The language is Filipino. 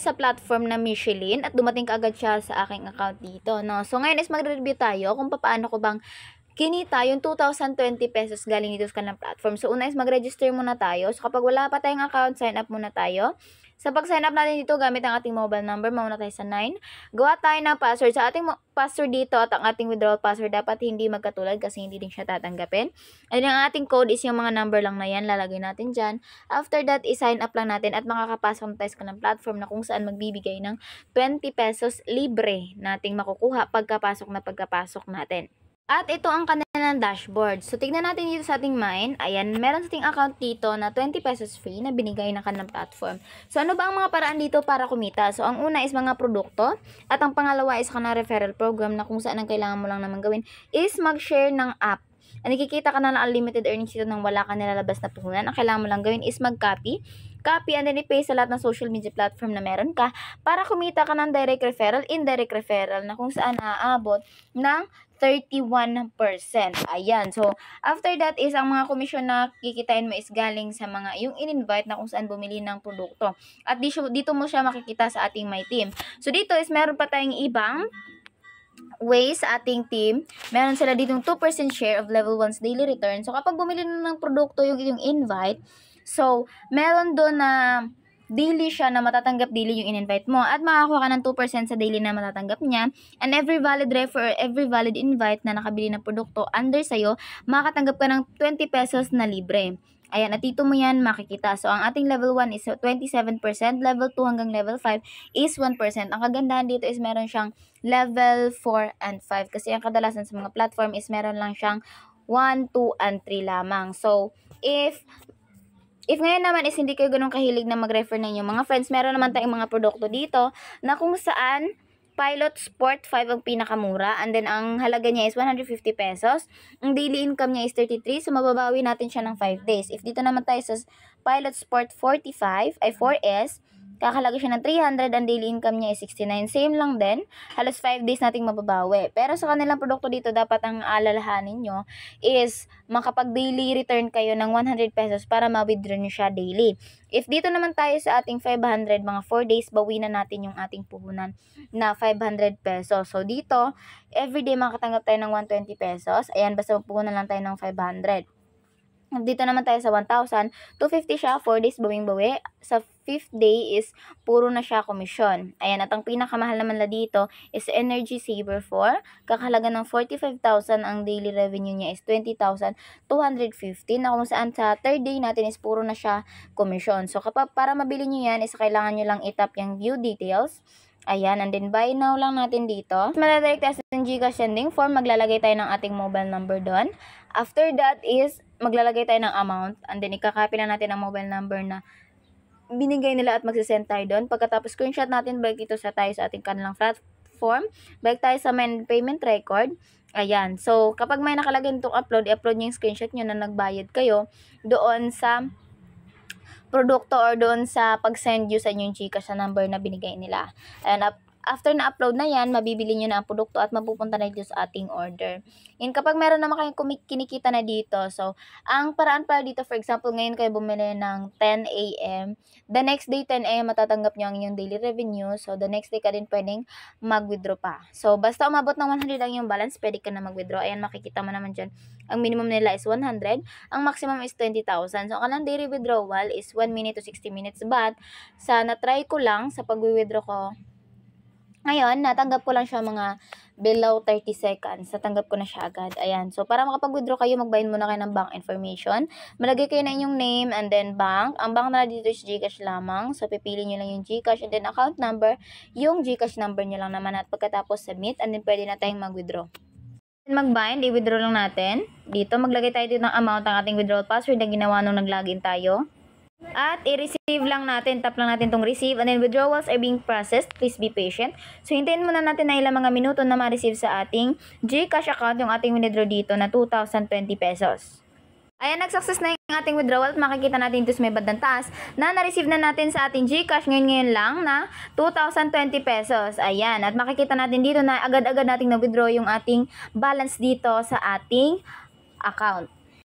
sa platform na Michelin at dumating kaagad siya sa aking account dito, no? So, ngayon is magre-review tayo kung paano ko bang kinita yung 2,020 pesos galing dito sa kanilang platform. So, una is mag-register muna tayo. So, kapag wala pa tayong account, sign up muna tayo. Sa pag-sign up natin dito, gamit ang ating mobile number, mauna tayo sa 9. Gawa tayo ng password. Sa ating password dito at ang ating withdrawal password, dapat hindi magkatulad kasi hindi din siya tatanggapin. And ang ating code is yung mga number lang na yan, lalagay natin dyan. After that, i-sign up lang natin at makakapasok na tayo sa kanilang platform na kung saan magbibigay ng 20 pesos libre nating makukuha pagkapasok natin. At ito ang kanilang dashboard. So, tignan natin dito sa ating Mine. Ayan, meron sa ating account dito na 20 pesos free na binigay ng kanilang platform. So, ano ba ang mga paraan dito para kumita? So, ang una is mga produkto. At ang pangalawa is kanilang referral program na kung saan ang kailangan mo lang naman gawin is mag-share ng app. Nakikita ka na ng unlimited earnings dito nang wala ka nilalabas na puhunan. Ang kailangan mo lang gawin is mag-copy and then i-paste sa lahat ng social media platform na meron ka para kumita ka ng direct referral, indirect referral na kung saan aabot ng 31%. Ayan. So, after that is ang mga komisyon na kikitain mo is galing sa mga yung in-invite na kung saan bumili ng produkto. At dito mo siya makikita sa ating My Team. So, dito is meron pa tayong ibang ways sa ating team. Meron sila ditong 2% share of level 1's daily return. So, kapag bumili na ng produkto yung invite, so, meron doon na daily siya na matatanggap daily yung in-invite mo at makakuha ka ng 2% sa daily na matatanggap niya, and every valid refer or every valid invite na nakabili ng produkto under sa'yo, makakatanggap ka ng 20 pesos na libre. Ayan, at dito mo yan makikita. So, ang ating level 1 is 27%, level 2 hanggang level 5 is 1%. Ang kagandahan dito is meron siyang level 4 and 5 kasi ang kadalasan sa mga platform is meron lang siyang 1, 2, and 3 lamang. So, If ngayon naman is hindi kayo ganun kahilig na mag-refer na inyong mga friends, meron naman tayong mga produkto dito na kung saan Pilot Sport 5 ang pinakamura, and then ang halaga niya is 150 pesos. Ang daily income niya is 33, so mababawi natin siya ng 5 days. If dito naman tayo sa Pilot Sport 4S, kakalaga siya ng 300, ang daily income niya is 69. Same lang din, halos 5 days nating mababawi. Pero sa kanilang produkto dito, dapat ang alalahanin nyo is makapag-daily return kayo ng 100 pesos para ma-withdraw nyo siya daily. If dito naman tayo sa ating 500, mga 4 days, bawi na natin yung ating puhunan na 500 pesos. So dito, everyday makatanggap tayo ng 120 pesos. Ayan, basta magpuhunan lang tayo ng 500. Dito naman tayo sa 1,000, 250 siya, 4 days bawing-bawi. Sa 5th day is puro na siya komisyon. Ayan, at ang pinakamahal naman na dito is Energy Saver 4. Kakahalaga ng 45,000, ang daily revenue niya is 20,215. Na kung saan sa 3rd day natin is puro na siya komisyon. So, kapag para mabili nyo yan, is kailangan nyo lang itap yung view details. Ayan, and then buy now lang natin dito. Maladirect tayo sa Gcash sending form, maglalagay tayo ng ating mobile number doon. After that is, maglalagay tayo ng amount, and then ikakopy na natin ang mobile number na binigay nila at magsisend tayo doon. Pagkatapos screenshot natin, balik dito tayo sa ating kanilang platform. Balik tayo sa main payment record. Ayan, so kapag may nakalagay nitong upload, i-upload nyo yung screenshot nyo na nagbayad kayo doon sa produkto or doon sa pag-send nyo sa inyong Gcash sa number na binigay nila. And after na-upload na yan, mabibili nyo na ang produkto at mapupunta na dito sa ating order. And kapag meron naman kayong kinikita na dito, so, ang paraan para dito, for example, ngayon kayo bumili ng 10 a.m., the next day 10 a.m. matatanggap nyo ang inyong daily revenue, so the next day ka din pwedeng mag-withdraw pa. So, basta umabot ng 100 lang yung balance, pwede ka na mag-withdraw. Ayan, makikita mo naman dyan, ang minimum nila is 100, ang maximum is 20,000. So, ang kanilang daily withdrawal is 1 minute to 60 minutes, but sa na-try ko lang, sa pag-withdraw ko, ngayon, natanggap ko lang siya mga below 30 seconds. Natanggap ko na siya agad. Ayan. So, para makapag-withdraw kayo, magbayin muna kayo ng bank information. Malagay kayo na inyong name and then bank. Ang bank na dito is Gcash lamang. So, pipili nyo lang yung Gcash and then account number. Yung Gcash number nyo lang naman at pagkatapos submit and then pwede na tayong mag-withdraw. Mag-bind, i-withdraw lang natin. Dito, maglagay tayo dito ng amount ng ating withdrawal password na ginawa nung nag-login tayo. At i-receive lang natin, tap lang natin tong receive, and then withdrawals are being processed. Please be patient. So, hintayin muna natin na ilang mga minuto na ma-receive sa ating Gcash account yung ating withdraw dito na 2,020 pesos. Ayan, nag-success na yung ating withdrawal at makikita natin dito sa may bandang taas na na-receive na natin sa ating Gcash ngayon lang na 2,020 pesos. Ayan, at makikita natin dito na agad-agad nating na-withdraw yung ating balance dito sa ating account.